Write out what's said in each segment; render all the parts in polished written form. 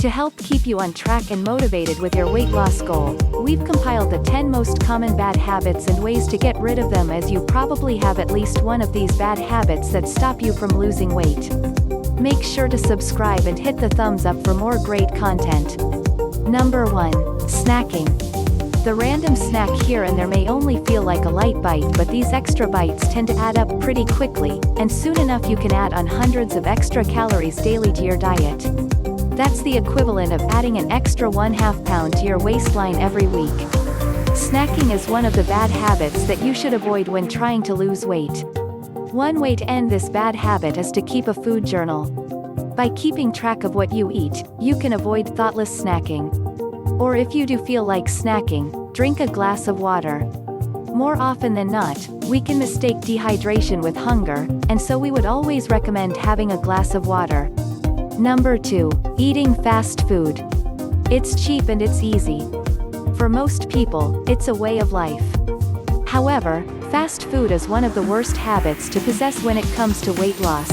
To help keep you on track and motivated with your weight loss goal, we've compiled the 10 most common bad habits and ways to get rid of them, as you probably have at least one of these bad habits that stop you from losing weight. Make sure to subscribe and hit the thumbs up for more great content. Number 1. Snacking. The random snack here and there may only feel like a light bite, but these extra bites tend to add up pretty quickly, and soon enough you can add on hundreds of extra calories daily to your diet. That's the equivalent of adding an extra 1/2 pound to your waistline every week. Snacking is one of the bad habits that you should avoid when trying to lose weight. One way to end this bad habit is to keep a food journal. By keeping track of what you eat, you can avoid thoughtless snacking. Or if you do feel like snacking, drink a glass of water. More often than not, we can mistake dehydration with hunger, and so we would always recommend having a glass of water. Number 2. Eating fast food. It's cheap and it's easy. For most people, it's a way of life. However, fast food is one of the worst habits to possess when it comes to weight loss.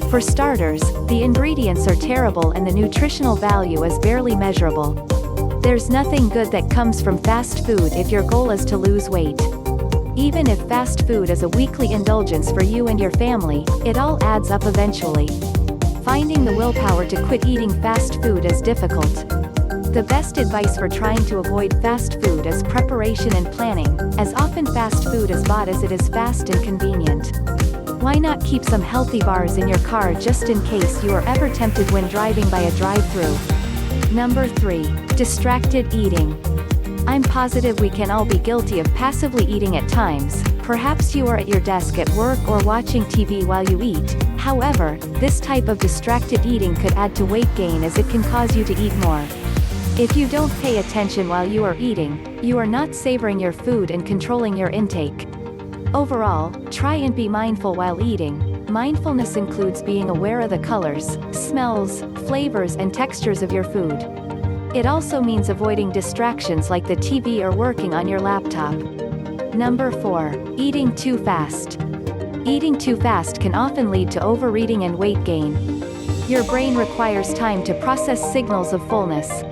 For starters, the ingredients are terrible and the nutritional value is barely measurable. There's nothing good that comes from fast food if your goal is to lose weight. Even if fast food is a weekly indulgence for you and your family, it all adds up eventually. Finding the willpower to quit eating fast food is difficult. The best advice for trying to avoid fast food is preparation and planning, as often fast food is bought as it is fast and convenient. Why not keep some healthy bars in your car just in case you are ever tempted when driving by a drive-thru? Number 3. Distracted eating. I'm positive we can all be guilty of passively eating at times. Perhaps you are at your desk at work or watching TV while you eat. However, this type of distracted eating could add to weight gain, as it can cause you to eat more. If you don't pay attention while you are eating, you are not savoring your food and controlling your intake. Overall, try and be mindful while eating. Mindfulness includes being aware of the colors, smells, flavors and textures of your food. It also means avoiding distractions like the TV or working on your laptop. Number 4. Eating too fast. Eating too fast can often lead to overeating and weight gain. Your brain requires time to process signals of fullness.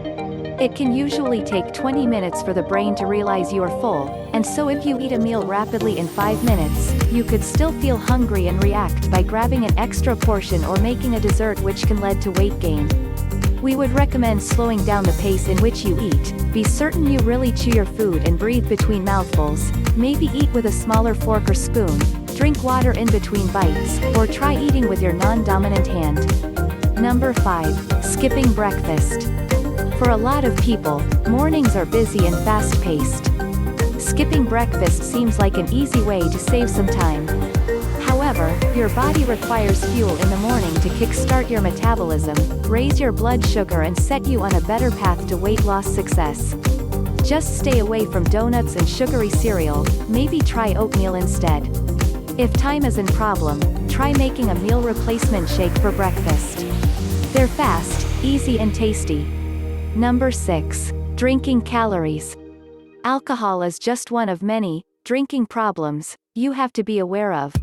It can usually take 20 minutes for the brain to realize you are full, and so if you eat a meal rapidly in 5 minutes, you could still feel hungry and react by grabbing an extra portion or making a dessert, which can lead to weight gain. We would recommend slowing down the pace in which you eat. Be certain you really chew your food and breathe between mouthfuls. Maybe eat with a smaller fork or spoon. Drink water in between bites, or try eating with your non-dominant hand. Number 5. Skipping breakfast. For a lot of people, mornings are busy and fast-paced. Skipping breakfast seems like an easy way to save some time. However, your body requires fuel in the morning to kickstart your metabolism, raise your blood sugar and set you on a better path to weight loss success. Just stay away from donuts and sugary cereal, maybe try oatmeal instead. If time isn't a problem, try making a meal replacement shake for breakfast. They're fast, easy and tasty. Number 6. Drinking calories. Alcohol is just one of many drinking problems you have to be aware of.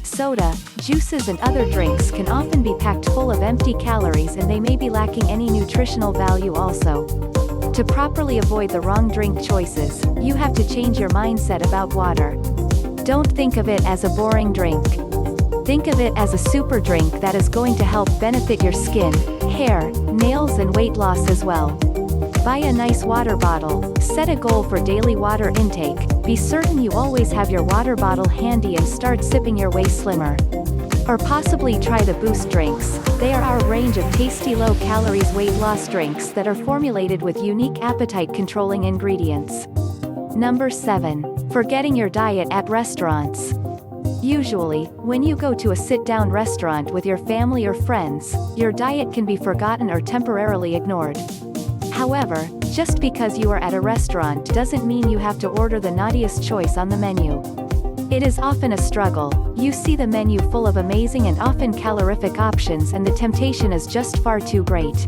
Soda, juices and other drinks can often be packed full of empty calories, and they may be lacking any nutritional value also. To properly avoid the wrong drink choices, you have to change your mindset about water. Don't think of it as a boring drink. Think of it as a super drink that is going to help benefit your skin, hair, nails and weight loss as well. Buy a nice water bottle, set a goal for daily water intake, be certain you always have your water bottle handy and start sipping your way slimmer. Or possibly try the Boost drinks. They are our range of tasty low-calories weight loss drinks that are formulated with unique appetite-controlling ingredients. Number 7. Forgetting your diet at restaurants. Usually, when you go to a sit-down restaurant with your family or friends, your diet can be forgotten or temporarily ignored. However, just because you are at a restaurant doesn't mean you have to order the naughtiest choice on the menu. It is often a struggle. You see the menu full of amazing and often calorific options, and the temptation is just far too great.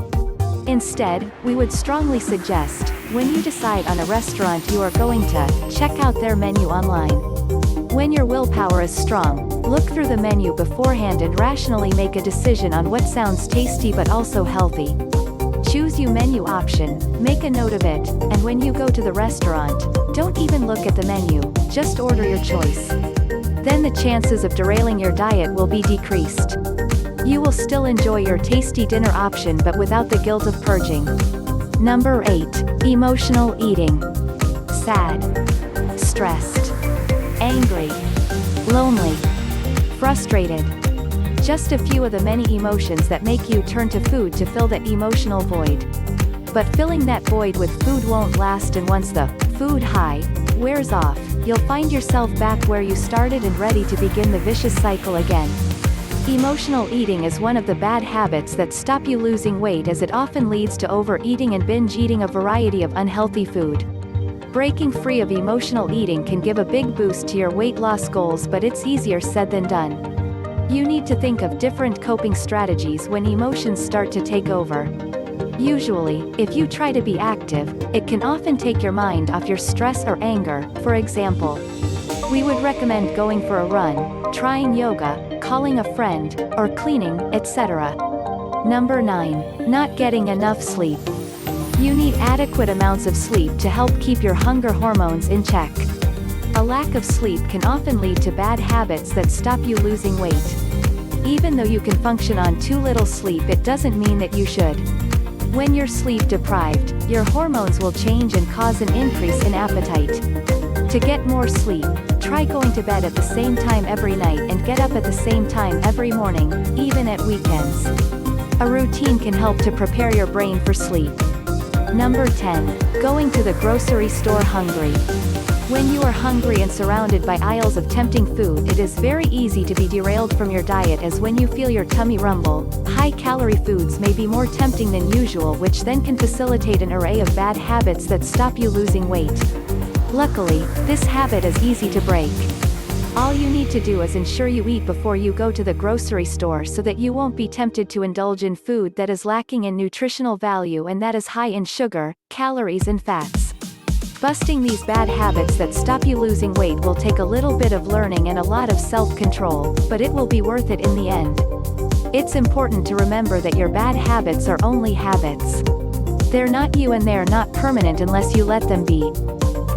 Instead, we would strongly suggest, when you decide on a restaurant you are going to, check out their menu online. When your willpower is strong, look through the menu beforehand and rationally make a decision on what sounds tasty but also healthy. you menu option, make a note of it, and when you go to the restaurant, don't even look at the menu, just order your choice. Then the chances of derailing your diet will be decreased. You will still enjoy your tasty dinner option but without the guilt of purging. Number 8. Emotional eating. Sad. Stressed. Angry. Lonely. Frustrated. Just a few of the many emotions that make you turn to food to fill that emotional void. But filling that void with food won't last, and once the food high wears off, you'll find yourself back where you started and ready to begin the vicious cycle again. Emotional eating is one of the bad habits that stop you losing weight, as it often leads to overeating and binge eating a variety of unhealthy food. Breaking free of emotional eating can give a big boost to your weight loss goals, but it's easier said than done. You need to think of different coping strategies when emotions start to take over. Usually, if you try to be active, it can often take your mind off your stress or anger. For example, we would recommend going for a run, trying yoga, calling a friend, or cleaning, etc. Number 9. Not getting enough sleep. You need adequate amounts of sleep to help keep your hunger hormones in check. A lack of sleep can often lead to bad habits that stop you losing weight. Even though you can function on too little sleep, it doesn't mean that you should. When you're sleep deprived, your hormones will change and cause an increase in appetite. To get more sleep, try going to bed at the same time every night and get up at the same time every morning, even at weekends. A routine can help to prepare your brain for sleep. Number 10. Going to the grocery store hungry. When you are hungry and surrounded by aisles of tempting food, it is very easy to be derailed from your diet, as when you feel your tummy rumble, high-calorie foods may be more tempting than usual, which then can facilitate an array of bad habits that stop you losing weight. Luckily, this habit is easy to break. All you need to do is ensure you eat before you go to the grocery store, so that you won't be tempted to indulge in food that is lacking in nutritional value and that is high in sugar, calories and fats. Busting these bad habits that stop you losing weight will take a little bit of learning and a lot of self-control, but it will be worth it in the end. It's important to remember that your bad habits are only habits. They're not you, and they're not permanent unless you let them be.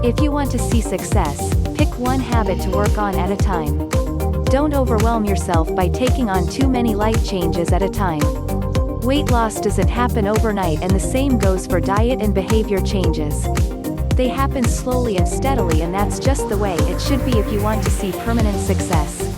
If you want to see success, pick one habit to work on at a time. Don't overwhelm yourself by taking on too many life changes at a time. Weight loss doesn't happen overnight, and the same goes for diet and behavior changes. They happen slowly and steadily, and that's just the way it should be if you want to see permanent success.